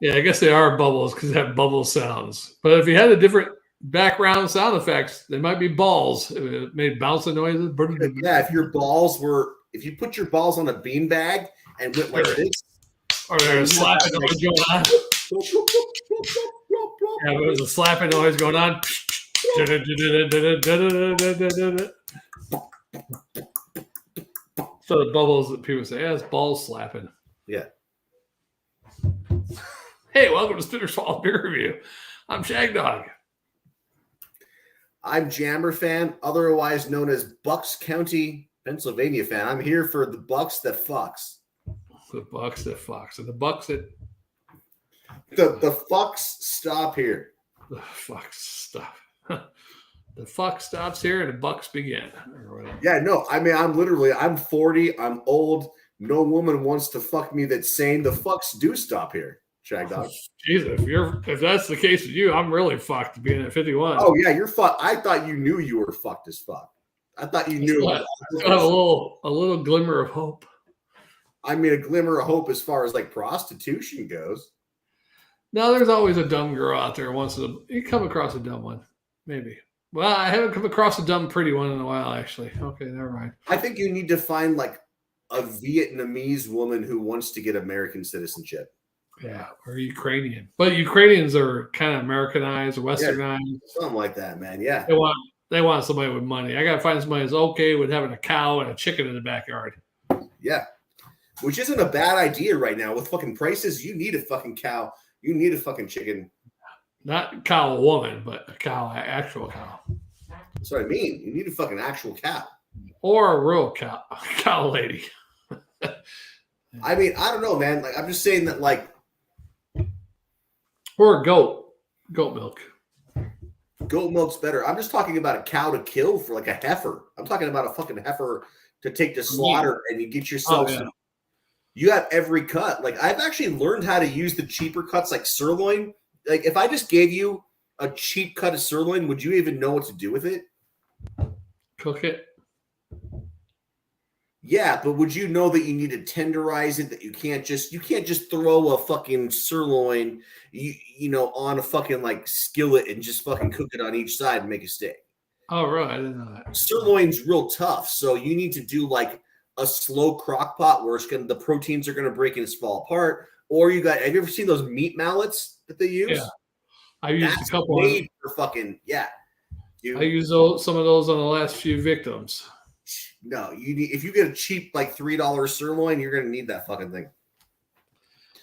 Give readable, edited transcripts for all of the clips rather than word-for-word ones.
Yeah, I guess they are bubbles because they have bubble sounds. But if you had a different background sound effects, they might be balls. It made bouncing noises. Yeah, if you put your balls on a beanbag and went like this, or there's a slapping noise going on. Yeah, there was a slapping noise going on. So the bubbles that people say, yeah, it's balls slapping. Yeah. Hey, welcome to Spinner's Fall Beer Review. I'm Shagdog. I'm JammerFan, otherwise known as Bucks County, Pennsylvania fan. I'm here for the Bucks that fucks. The Bucks that fucks. And the Bucks that... The fucks stop here. The fucks stop. The fuck stops here and the Bucks begin. Yeah, no, I mean, I'm 40, I'm old. No woman wants to fuck me that's sane. The fucks do stop here, Shagdog. Jesus, if that's the case with you, I'm really fucked being at 51. Oh, yeah, you're fucked. I thought you knew you were fucked as fuck. I thought you knew. I have a little glimmer of hope. I mean, a glimmer of hope as far as like prostitution goes. No, there's always a dumb girl out there. You come across a dumb one, maybe. Well, I haven't come across a dumb pretty one in a while, actually. Okay, never mind. I think you need to find like a Vietnamese woman who wants to get American citizenship. Yeah, or Ukrainian. But Ukrainians are kind of Americanized, Westernized. Yeah, something like that, man. Yeah. They want somebody with money. I got to find somebody who's okay with having a cow and a chicken in the backyard. Yeah. Which isn't a bad idea right now. With fucking prices, you need a fucking cow. You need a fucking chicken. Not cow woman, but a cow, actual cow. That's what I mean. You need a fucking actual cow. Or a real cow lady. I mean, I don't know, man. Like, I'm just saying that, like. Or a goat milk. Goat milk's better. I'm just talking about a cow to kill for like a heifer. I'm talking about a fucking heifer to take to slaughter and you get yourself some. You have every cut. Like, I've actually learned how to use the cheaper cuts like sirloin. Like, if I just gave you a cheap cut of sirloin, would you even know what to do with it? Cook it. Yeah, but would you know that you need to tenderize it? That you can't just throw a fucking sirloin, you know, on a fucking like skillet and just fucking cook it on each side and make a steak. Oh, right, I didn't know that. Sirloin's real tough, so you need to do like a slow crock pot where the proteins are gonna break and fall apart. Or have you ever seen those meat mallets that they use? Yeah, I used a couple. Made for fucking Dude. I used some of those on the last few victims. No, if you get a cheap like $3 sirloin, you're gonna need that fucking thing.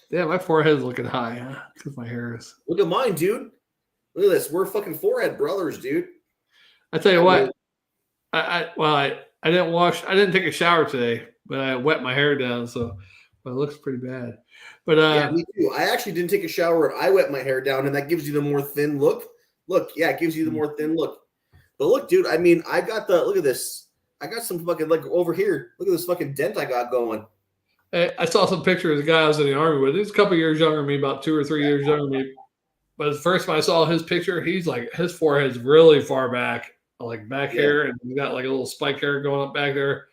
Yeah, my forehead's looking high because my hair is. Look at mine, dude. Look at this. We're fucking forehead brothers, dude. I tell you what, I didn't wash. I didn't take a shower today, but I wet my hair down, so it looks pretty bad. But yeah, me too. I actually didn't take a shower and I wet my hair down, and that gives you the more thin look. Look, yeah, it gives you the more thin look. But look, dude, I mean, look at this. I got some fucking, like, over here. Look at this fucking dent I got going. I saw some pictures of the guy I was in the army with. He's a couple years younger than me, about 2 or 3 years younger than me. But the first time I saw his picture, he's like, his forehead's really far back, like back hair, and he's got like a little spike hair going up back there.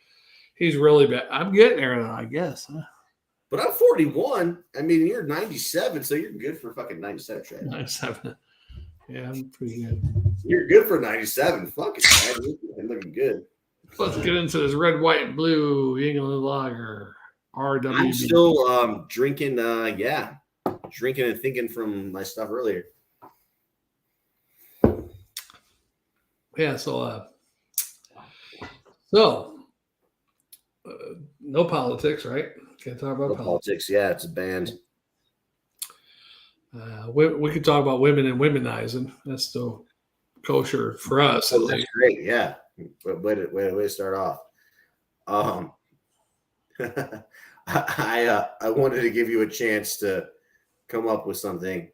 He's really bad. I'm getting there now, I guess. But I'm 41. I mean, you're 97, so you're good for fucking 97, Trey. 97. Yeah, I'm pretty good. You're good for 97. Fuck it, man. You're looking good. Let's get into this red, white, and blue England lager. RWB. I'm still drinking, drinking and thinking from my stuff earlier. Yeah, so no politics, right? Can't talk about politics. Yeah, it's a band. We could talk about women and womenizing. That's still kosher for us. Oh, that's great. Yeah. Way to start off. I wanted to give you a chance to come up with something.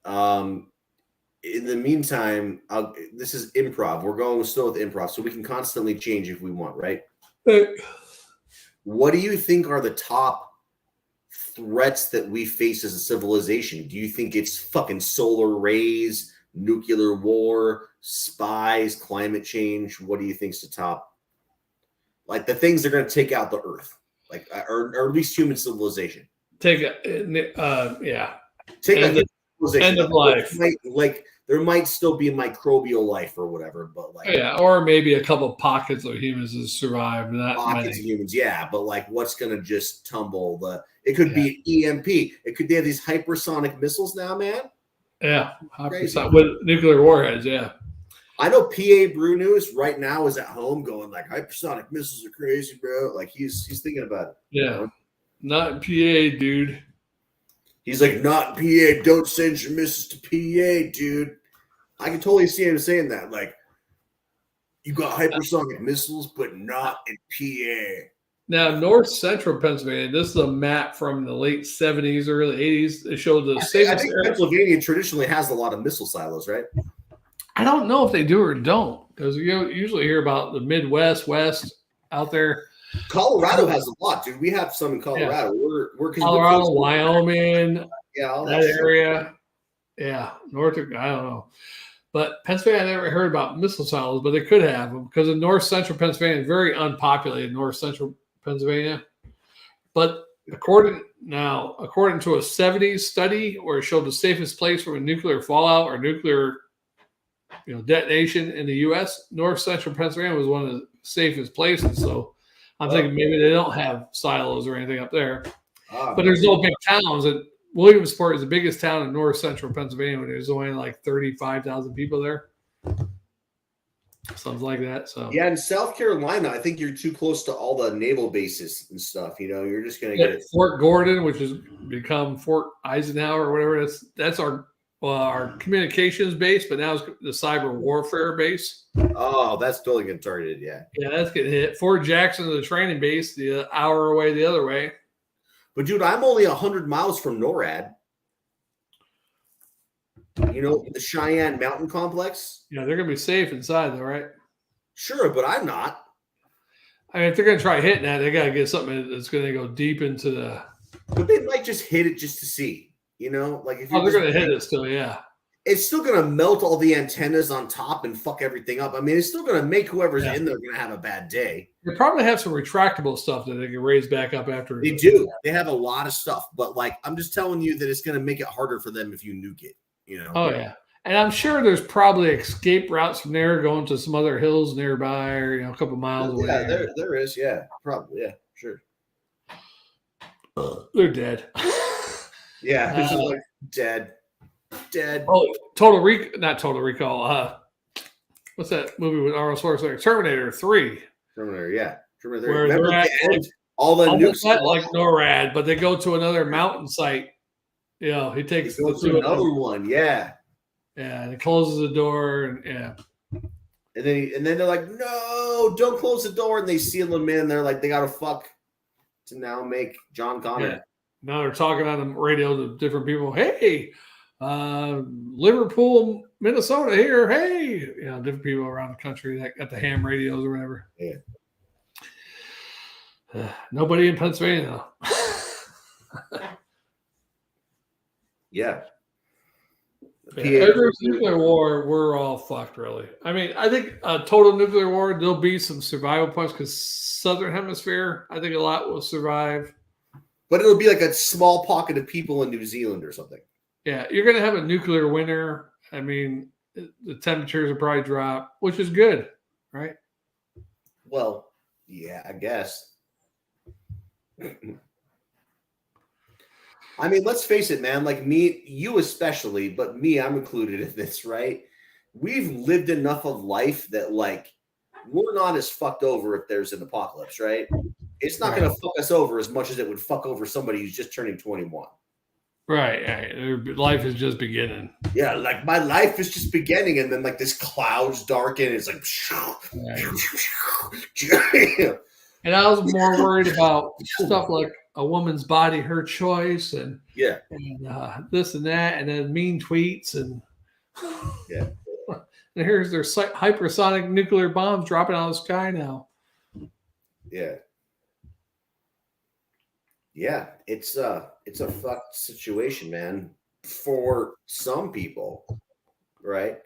In the meantime, this is improv. We're going still with improv, so we can constantly change if we want, right? What do you think are the top threats that we face as a civilization? Do you think it's fucking solar rays, nuclear war, spies, climate change. What do you think's the top? Like the things that are going to take out the Earth, like or at least human civilization. Take take end like civilization. End of life. There might still be microbial life or whatever, but like or maybe a couple pockets of humans that survive. Not pockets many. of humans, yeah. But like, what's going to just tumble? It could be EMP. It could be these hypersonic missiles now, man. Yeah, with nuclear warheads. Yeah. I know PA Brew News right now is at home going like hypersonic missiles are crazy, bro. Like he's thinking about it. Yeah, you know? Not in PA, dude. He's like, not in PA. Don't send your missiles to PA, dude. I can totally see him saying that. Like, you got hypersonic missiles, but not in PA. Now, north central Pennsylvania, this is a map from the late 70s, early 80s. It showed the safest. I think Pennsylvania traditionally has a lot of missile silos, right? I don't know if they do or don't, because you usually hear about the Midwest, West out there. Colorado has a lot, dude. We have some in Colorado. Yeah. We're Colorado, Wyoming, all that area. Yeah, north. I don't know. But Pennsylvania, I never heard about missile silos, but they could have them because in north central Pennsylvania, very unpopulated north central Pennsylvania. But according to a 70s study where it showed the safest place from a nuclear fallout or nuclear detonation in the U.S., north central Pennsylvania was one of the safest places. So I'm thinking maybe they don't have silos or anything up there. But there's no big towns. And Williamsport is the biggest town in north central Pennsylvania. There's only like 35,000 people there. Something like that. So yeah, in South Carolina, I think you're too close to all the naval bases and stuff. You're just going to get Fort Gordon, which has become Fort Eisenhower or whatever. That's our communications base, but now it's the cyber warfare base. Oh, that's totally getting targeted. Yeah, that's getting hit. Fort Jackson is the training base, the hour away the other way. But dude, I'm only 100 miles from NORAD. The Cheyenne Mountain Complex. Yeah, they're gonna be safe inside, though, right? Sure, but I'm not. I mean, if they're gonna try hitting that, they gotta get something that's gonna go deep into the. But they might just hit it just to see. Like if they're gonna hit it still, yeah. It's still gonna melt all the antennas on top and fuck everything up. I mean, it's still gonna make whoever's in there gonna have a bad day. They probably have some retractable stuff that they can raise back up after. They do. They have a lot of stuff, but like I'm just telling you that it's gonna make it harder for them if you nuke it. Oh yeah, and I'm sure there's probably escape routes from there going to some other hills nearby, or a couple miles away. Yeah, there is. Yeah, probably. Yeah, sure. They're dead. Yeah, this is like dead. Oh, not Total Recall. What's that movie with Arnold Schwarzenegger? Terminator 3. Terminator, yeah. Terminator. Where they're at, all the nukes like NORAD, but they go to another mountain site. He takes to another one, yeah. Yeah, and it closes the door, and yeah. And then they're like, no, don't close the door, and they seal them in. They're like, they gotta fuck to now make John Connor. Yeah. Now they're talking on the radio to different people. Hey, Liverpool, Minnesota here. Hey, different people around the country that got the ham radios or whatever. Yeah. Nobody in Pennsylvania though. Yeah. Every nuclear war, we're all fucked, really. I mean, I think a total nuclear war, there'll be some survival points because Southern Hemisphere, I think a lot will survive. But it'll be like a small pocket of people in New Zealand or something. Yeah, you're going to have a nuclear winter. I mean, the temperatures will probably drop, which is good, right? Well, yeah, I guess. I mean, let's face it, man. Like me, you especially, but me, I'm included in this, right? We've lived enough of life that, like, we're not as fucked over if there's an apocalypse, right? It's not going to fuck us over as much as it would fuck over somebody who's just turning 21. Right. Life is just beginning. Yeah, like my life is just beginning, and then like this clouds darken. It's like, and I was more worried about stuff like a woman's body, her choice, and this and that, and then mean tweets, and yeah. And here's their hypersonic nuclear bombs dropping out of the sky now. Yeah. Yeah, it's a fucked situation, man, for some people. right?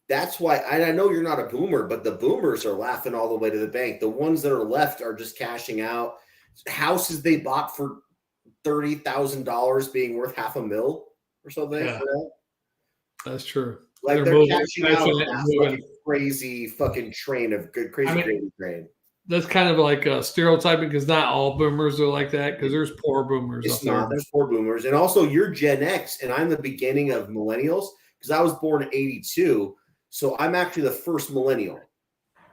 That's why I know you're not a boomer, but the boomers are laughing all the way to the bank. The ones that are left are just cashing out. Houses they bought for $30,000 being worth $500,000 or something. Yeah, that's true. Like they're cashing out on that fucking crazy fucking train of good crazy gravy train. That's kind of like stereotyping because not all boomers are like that because there's poor boomers. It's not. There's poor boomers. And also you're Gen X and I'm the beginning of millennials because I was born in 82. So I'm actually the first millennial.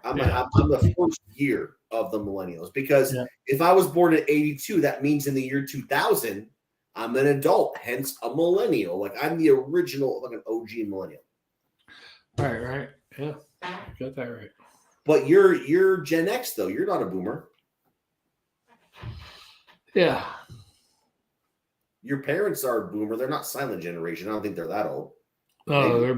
I'm the first year of the millennials because if I was born in 82, that means in the year 2000, I'm an adult, hence a millennial. Like I'm the original, like an OG millennial. Right. Yeah, got that right. But you're Gen X though. You're not a boomer. Yeah. Your parents are a boomer. They're not silent generation. I don't think they're that old. No, they're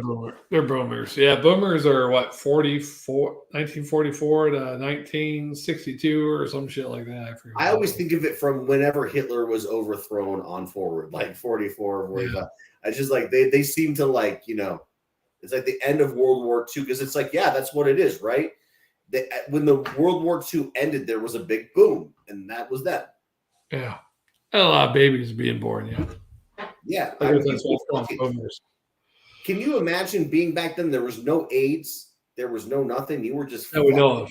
boomers. Yeah, boomers are what 1944 to 1962 or some shit like that. I always think of it from whenever Hitler was overthrown on forward, like 44 or 45. Yeah. I just like they seem to like, you know, it's like the end of World War II because it's like, yeah, that's what it is, right? When the World War II ended, there was a big boom, and that was that. Yeah, and a lot of babies being born. Yeah. Boomers. Can you imagine being back then? There was no AIDS. There was no nothing. You were just. That we know of.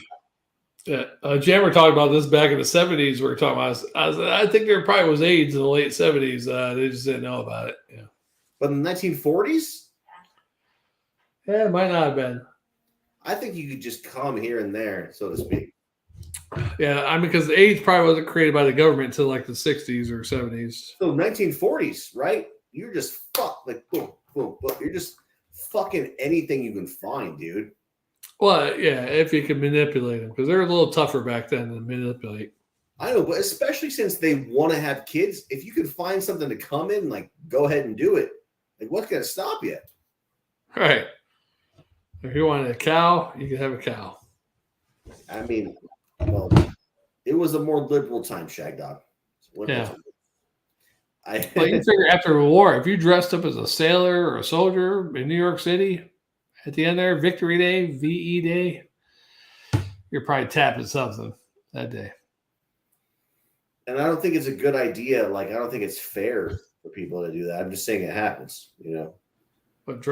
Yeah. Jammer talked about this back in the 70s. We were talking about. I think there probably was AIDS in the late 70s. They just didn't know about it. Yeah. But in the 1940s? Yeah, it might not have been. I think you could just come here and there, so to speak. Yeah, I mean, because AIDS probably wasn't created by the government until like the 60s or 70s. So 1940s, right? You're just like boom. You're just fucking anything you can find, dude. Well, yeah, if you can manipulate them, because they're a little tougher back then to manipulate. I know, but especially since they want to have kids, if you could find something to come in, like go ahead and do it. Like, what's going to stop you? Right. If you wanted a cow, you could have a cow. I mean, well, it was a more liberal time, Shagdog. Yeah. Well, you figure after the war, if you dressed up as a sailor or a soldier in New York City, at the end there, Victory Day, VE Day, you're probably tapping something that day. And I don't think it's a good idea. Like, I don't think it's fair for people to do that. I'm just saying it happens, you know. But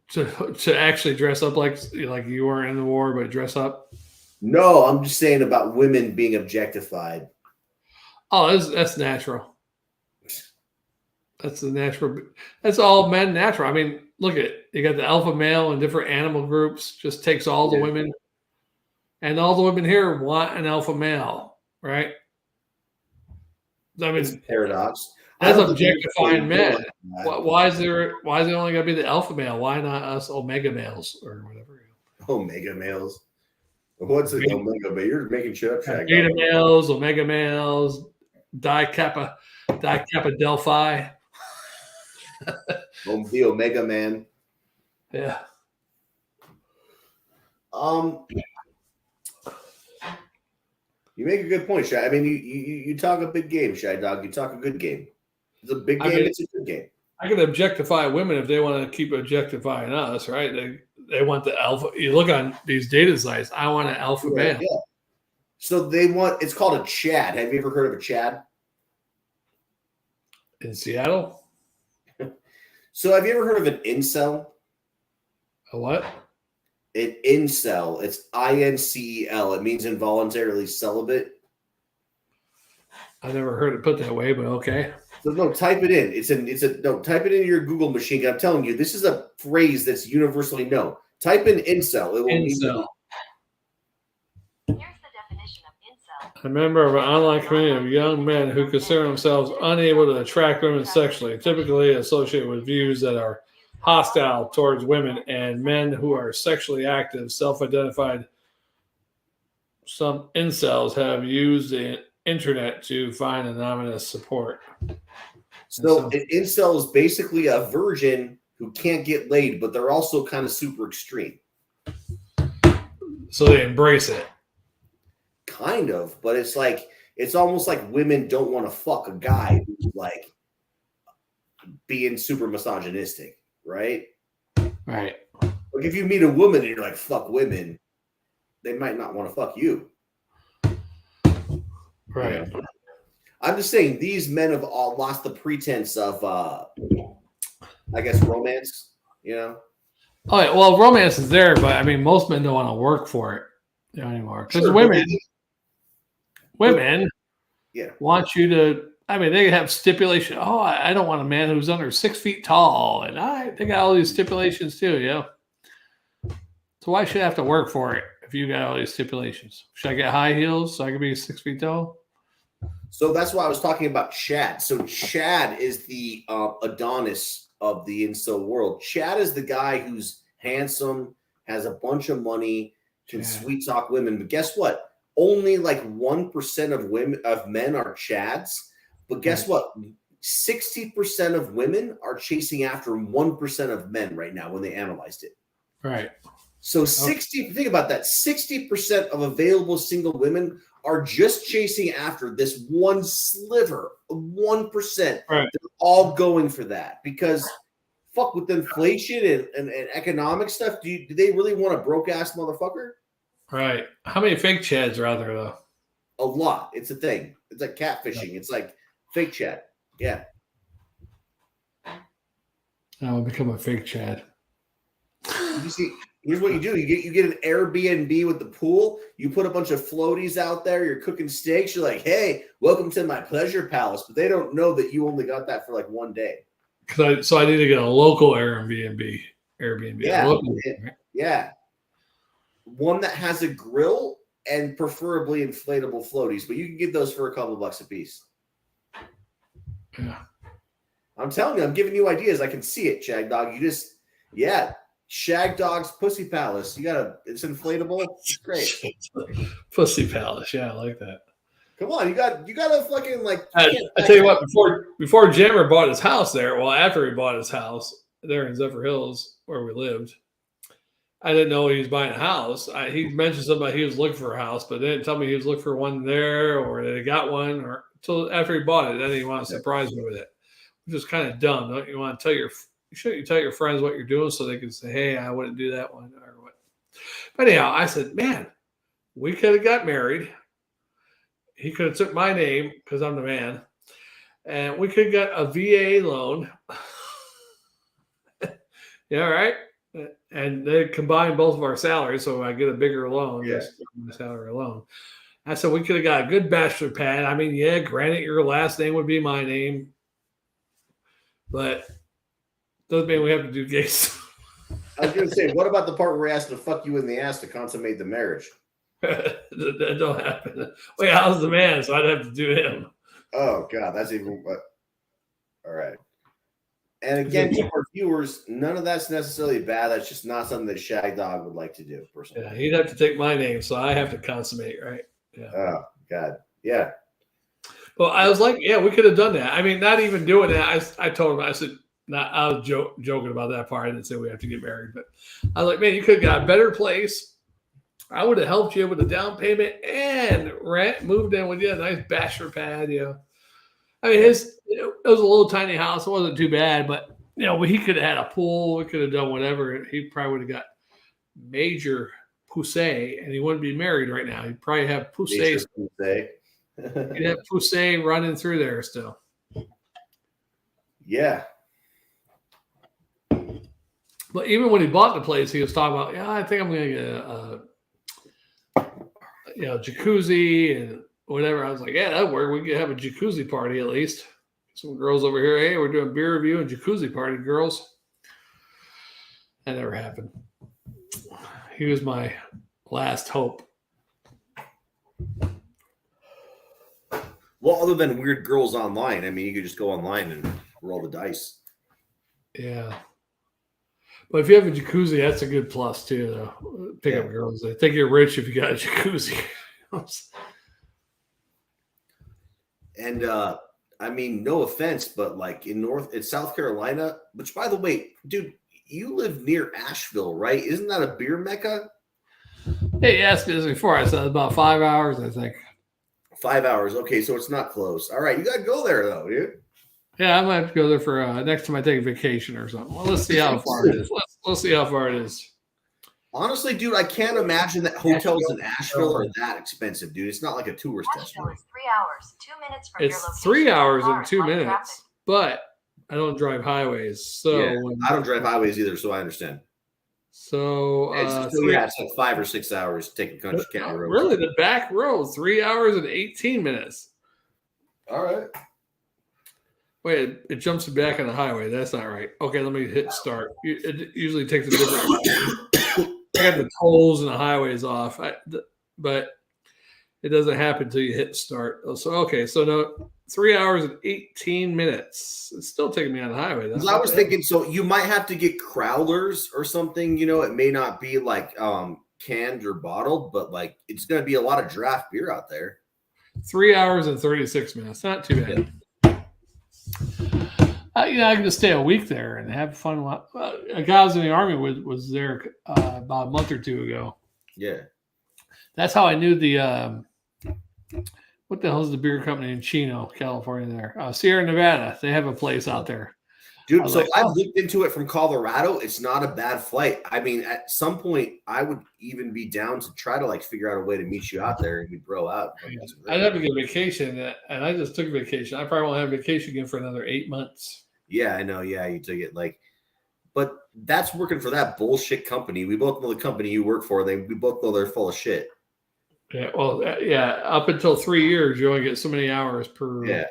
to actually dress up like you weren't in the war, but dress up? No, I'm just saying about women being objectified. Oh, that's natural. That's the natural. That's all men natural. I mean, look at it. You got the alpha male in different animal groups. Just takes all the women, and all the women here want an alpha male, right? I mean, it's a paradox. That's objectifying men. Why is it only got to be the alpha male? Why not us omega males or whatever? Omega males. What's an omega male? You're making shit up, Shag. Beta males, omega males, Di Kappa Delphi. The Omega Man. Yeah. You make a good point, Shy. I mean, you talk a big game, Shy Dog. You talk a good game. It's a big game. It's a good game. I can objectify women if they want to keep objectifying us, right? They want the alpha. You look on these data sites. I want an alpha male. Yeah. So they want. It's called a Chad. Have you ever heard of a Chad? In Seattle. So have you ever heard of an incel? A what? An incel. It's INCEL. It means involuntarily celibate. I never heard it put that way, but okay. So no, type it in. Type it into your Google machine. I'm telling you, this is a phrase that's universally known. Type in incel. It will incel. Here's the definition of incel. A member of an online community of young men who consider themselves unable to attract women sexually, typically associated with views that are hostile towards women and men who are sexually active, self-identified. Some incels have used the internet to find anonymous support. So an incel is basically a virgin who can't get laid, but they're also kind of super extreme. So they embrace it. Kind of, but it's almost like women don't want to fuck a guy who's like being super misogynistic, right? Right. Like if you meet a woman and you're like, fuck women, they might not want to fuck you. Right. You know? I'm just saying these men have all lost the pretense of, I guess, romance, you know? Oh, yeah, well, romance is there, but I mean, most men don't want to work for it anymore. Because Sure, women yeah, want you to, I mean, they have stipulation. Oh, I don't want a man who's under 6 feet tall. And they got all these stipulations too, you know? So why should I have to work for it if you got all these stipulations? Should I get high heels so I can be 6 feet tall? so that's why I was talking about Chad. So Chad is the Adonis of the incel world. Chad is the guy who's handsome, has a bunch of money, can sweet talk women. But guess what? Only like 1% of men are Chads. But guess what? 60% of women are chasing after 1% of men right now when they analyzed it. Right. So think about that. 60% of available single women are just chasing after this one sliver of 1%. Right. They're all going for that because fuck with inflation and economic stuff. Do they really want a broke ass motherfucker? Right. How many fake Chads are out there though? A lot. It's a thing. It's like catfishing. It's like fake chat. Yeah. I'll become a fake Chad. You see, here's what you do. You get an Airbnb with the pool. You put a bunch of floaties out there. You're cooking steaks. You're like, hey, welcome to my pleasure palace. But they don't know that you only got that for like one day. So I need to get a local Airbnb. Yeah. Local, right? Yeah. One that has a grill and preferably inflatable floaties. But you can get those for a couple bucks a piece. Yeah. I'm telling you, I'm giving you ideas. I can see it, Shagdog. Shagdog's Pussy Palace. It's inflatable. It's great. Pussy Palace. Yeah, I like that. Come on, you got to fucking like. I tell you what, before Jammer bought his house there, well, after he bought his house there in Zephyr Hills where we lived, I didn't know he was buying a house. He mentioned somebody he was looking for a house, but they didn't tell me he was looking for one there or that he got one or until after he bought it. Then he wanted to surprise me with it, which is kind of dumb. Don't you want to shouldn't you tell your friends what you're doing so they can say, hey, I wouldn't do that one or what? But anyhow, I said, man, we could have got married. He could have took my name because I'm the man. And we could have got a VA loan. Yeah, right. And they combine both of our salaries, so I get a bigger loan. Yeah. Just my salary alone. I said we could have got a good bachelor pad. I mean, yeah, granted, your last name would be my name, but doesn't mean we have to do gay stuff. I was going to say, what about the part where he has to fuck you in the ass to consummate the marriage? That don't happen. Well, yeah, I was the man, so I'd have to do him. Oh God, that's even. All right. And again, to our viewers, none of that's necessarily bad. That's just not something that Shagdog would like to do personally. Yeah, he'd have to take my name, so I have to consummate, right? Yeah. Oh God, yeah. Well, I was like, yeah, we could have done that. I mean, not even doing that. I told him, I said, I was joking about that part. I didn't say we have to get married, but I was like, man, you could have got a better place. I would have helped you with the down payment and rent, moved in with you, a nice bachelor pad, you know. I mean, it was a little tiny house. It wasn't too bad, but, you know, he could have had a pool. We could have done whatever. He probably would have got major poussé, and he wouldn't be married right now. He'd probably have poussé. He'd have poussé running through there still. Yeah. But even when he bought the place, he was talking about, yeah, I think I'm going to get a jacuzzi and whatever. I was like, yeah, that'd work. We could have a jacuzzi party at least. Some girls over here, hey, we're doing beer review and jacuzzi party, girls. That never happened. He was my last hope. Well, other than weird girls online, I mean, you could just go online and roll the dice. Yeah. But if you have a jacuzzi, that's a good plus too, though. Pick up girls. They think you're rich if you got a jacuzzi. And I mean, no offense, but like in South Carolina, which by the way, dude, you live near Asheville, right? Isn't that a beer mecca? Hey, you asked me this before. I said about 5 hours, I think. 5 hours. Okay, so it's not close. All right, you got to go there though, dude. Yeah, I might have to go there for next time I take a vacation or something. Well, let's see how far it is. Let's see how far it is. Honestly, dude, I can't imagine that hotels in Asheville are that expensive, dude. It's not like a tourist destination. Is 3 hours, 2 minutes from your It's location. 3 hours and Cars, 2 light minutes, traffic. but I don't drive highways, so Yeah, I don't drive highways either, so I understand. So it's like 5 or 6 hours taking country county roads. Really, the back road, 3 hours and 18 minutes. All right. Wait, it jumps back on the highway. That's not right. Okay, let me hit start. It usually takes a different. I got the tolls and the highways off, but it doesn't happen until you hit start. So okay, so no, 3 hours and 18 minutes. It's still taking me on the highway. Because I was thinking, so you might have to get crowlers or something. You know, it may not be like canned or bottled, but like it's going to be a lot of draft beer out there. 3 hours and 36 minutes. Not too bad. Yeah. I can just stay a week there and have fun. A guy I was in the Army was there about a month or two ago. Yeah. That's how I knew the what the hell is the beer company in Chino, California there? Sierra Nevada. They have a place out there. Dude, so I've looked into it from Colorado. It's not a bad flight. I mean, at some point, I would even be down to try to like figure out a way to meet you out there and we bro out. I'd have to get a vacation, and I just took a vacation. I probably won't have a vacation again for another 8 months. Yeah, I know. Yeah, you took it but that's working for that bullshit company. We both know the company you work for. We both know they're full of shit. Yeah, well, yeah. Up until 3 years, you only get so many hours per. Yeah.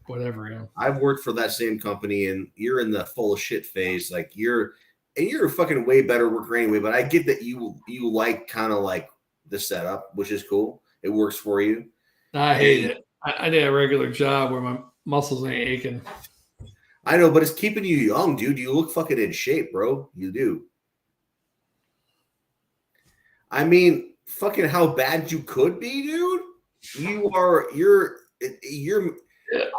Whatever. Yeah. I've worked for that same company, and you're in the full of shit phase. Like you're a fucking way better worker anyway. But I get that you like kind of like the setup, which is cool. It works for you. I hate it. I did a regular job where my muscles ain't aching. I know, but it's keeping you young, dude. You look fucking in shape, bro. You do. I mean, fucking how bad you could be, dude. You're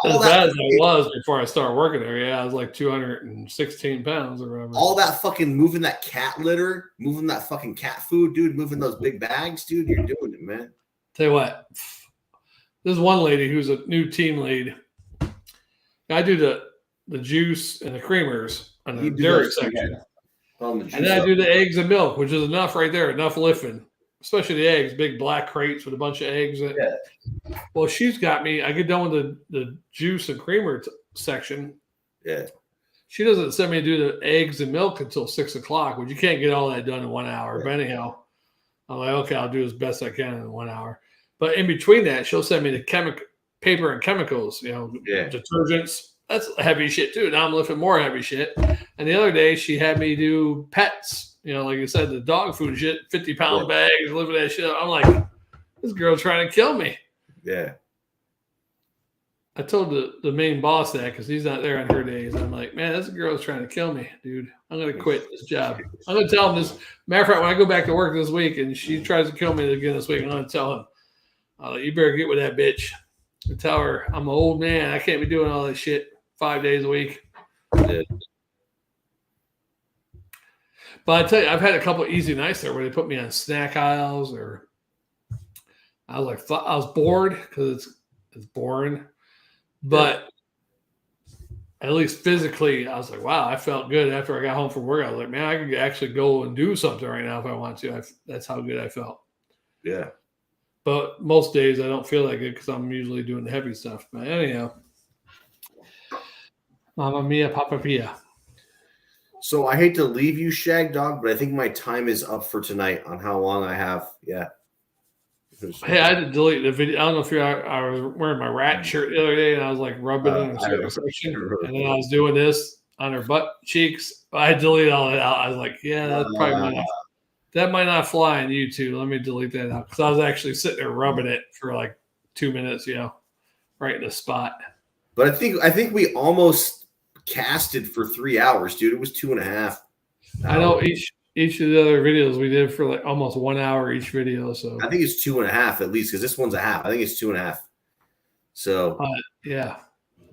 as bad as I was before I started working there. Yeah, I was like 216 pounds or whatever. All that fucking moving that cat litter, moving that fucking cat food, dude, moving those big bags, dude. You're doing it, man. Tell you what, there's one lady who's a new team lead. I do the juice and the creamers on the dairy section. And then I do the eggs and milk, which is enough right there, enough lifting. Especially the eggs, big black crates with a bunch of eggs in it. Yeah. Well, she's got me. I get done with the juice and creamer section. Yeah. She doesn't send me to do the eggs and milk until 6 o'clock, which you can't get all that done in 1 hour. Yeah. But anyhow, I'm like, okay, I'll do as best I can in 1 hour. But in between that, she'll send me the paper and chemicals, detergents. That's heavy shit too. Now I'm lifting more heavy shit. And the other day she had me do pets. Like I said, the dog food shit, 50-pound bags, lifting that shit up. I'm like, this girl's trying to kill me. Yeah. I told the main boss that because he's not there on her days. I'm like, man, this girl's trying to kill me, dude. I'm going to quit this job. I'm going to tell him this. Matter of fact, when I go back to work this week and she tries to kill me again this week, I'm going to tell him, you better get with that bitch. And tell her I'm an old man. I can't be doing all that shit 5 days a week. Yeah. But I tell you, I've had a couple of easy nights there where they put me on snack aisles, or I was bored because it's boring. But at least physically, I was like, wow, I felt good after I got home from work. I was like, man, I could actually go and do something right now if I want to. That's how good I felt. Yeah. But most days I don't feel like it because I'm usually doing the heavy stuff. But anyhow, Mamma mia, Papa Pia. So I hate to leave you, Shagdog, but I think my time is up for tonight on how long I have. Yeah. Hey, I had to delete the video. I don't know if I was wearing my rat shirt the other day and I was like rubbing it in a certain section. And then I was doing this on her butt cheeks. I deleted all that out. I was like, yeah, that might not fly on YouTube. Let me delete that out. Because I was actually sitting there rubbing it for like 2 minutes, right in the spot. But I think we almost casted for 3 hours, dude. It was 2.5. I know each of the other videos we did for like almost 1 hour each video. So I think it's 2.5 at least because this one's a half. I think it's 2.5. So yeah,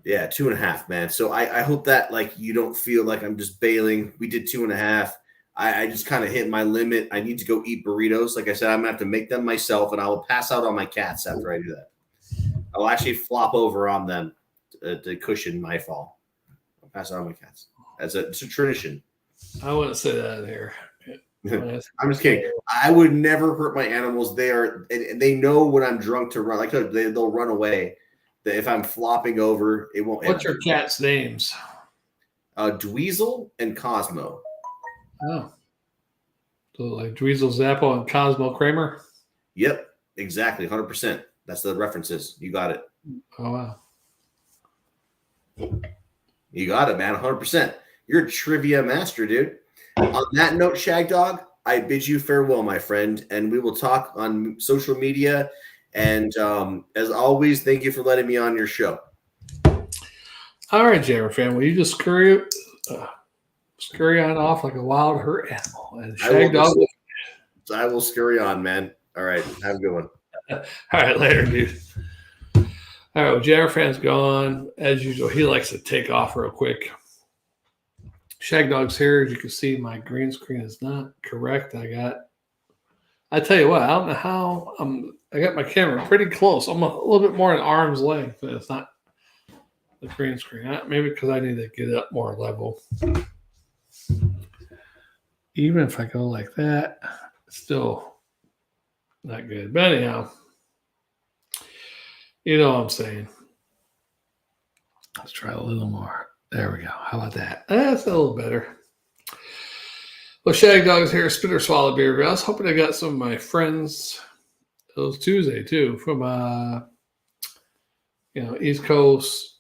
2.5, man. So I hope that like you don't feel like I'm just bailing. We did 2.5. I just kind of hit my limit. I need to go eat burritos. Like I said, I'm gonna have to make them myself, and I will pass out on my cats after I do that. I'll actually flop over on them to cushion my fall. I'll pass it on to my cats. It's a tradition. I wouldn't say that here. I'm just kidding. I would never hurt my animals. And they know when I'm drunk to run. Like they'll run away. That if I'm flopping over, it won't. What's your cat's names? Dweezil and Cosmo. Oh, so like Dweezil Zappo and Cosmo Kramer. Yep, exactly, 100%. That's the references. You got it. Oh wow, you got it, man. 100%. You're a trivia master, dude. On that note, Shagdog, I bid you farewell, my friend, and we will talk on social media. And as always, thank you for letting me on your show. All right, JammerFan, will you just scurry on off like a wild hurt animal? And Shagdog, I will scurry on, man. All right, have a good one. All right, later, dude. All right, well, JammerFan's gone. As usual, he likes to take off real quick. Shagdog's here. As you can see, my green screen is not correct. I tell you what, I don't know how. I got my camera pretty close. I'm a little bit more at arm's length, but it's not the green screen. Maybe because I need to get up more level. Even if I go like that, it's still not good. But anyhow, you know what I'm saying. Let's try a little more. There we go. How about that? That's a little better. Well, Shagdog is here. Spitter Swallow Beer Review. I was hoping I got some of my friends. It was Tuesday too, from East Coast,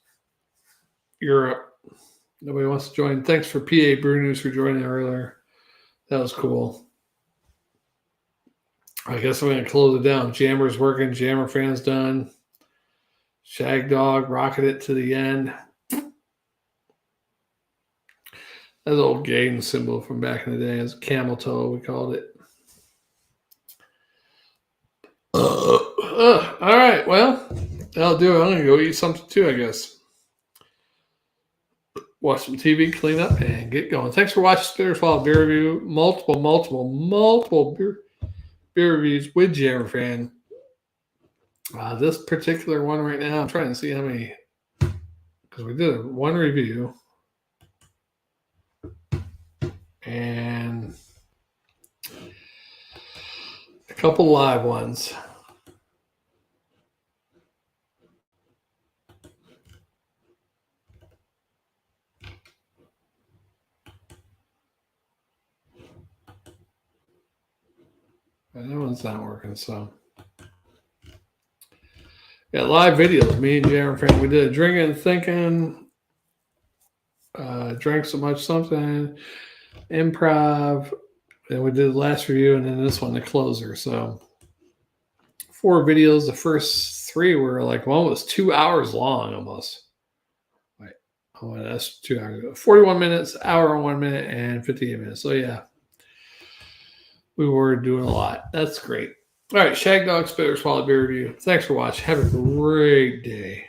Europe. Nobody wants to join. Thanks for PA Brew News for joining earlier. That was cool. I guess I'm going to close it down. Jammer's working. JammerFan's done. Shagdog rocketed it to the end. That's an old game symbol from back in the day. It's a camel toe, we called it. All right, well, that'll do it. I'm going to go eat something too, I guess. Watch some TV, clean up, and get going. Thanks for watching Spitter Swallow Beer Review. Multiple beer reviews with JammerFan. This particular one right now, I'm trying to see how many, because we did one review. And a couple live ones. And that one's not working, so. Yeah, live videos. Me and JammerFan, we did a drinking and thinking. Drank so much something. Improv, and we did the last review, and then this one, the closer. So 4 videos. The first 3 were like, one was 2 hours long almost. Wait, that's 2 hours. 41 minutes, hour and 1 minute, and 58 minutes. So yeah, we were doing a lot. That's great. All right, Shagdog Spitter Swallow Beer Review. Thanks for watching. Have a great day.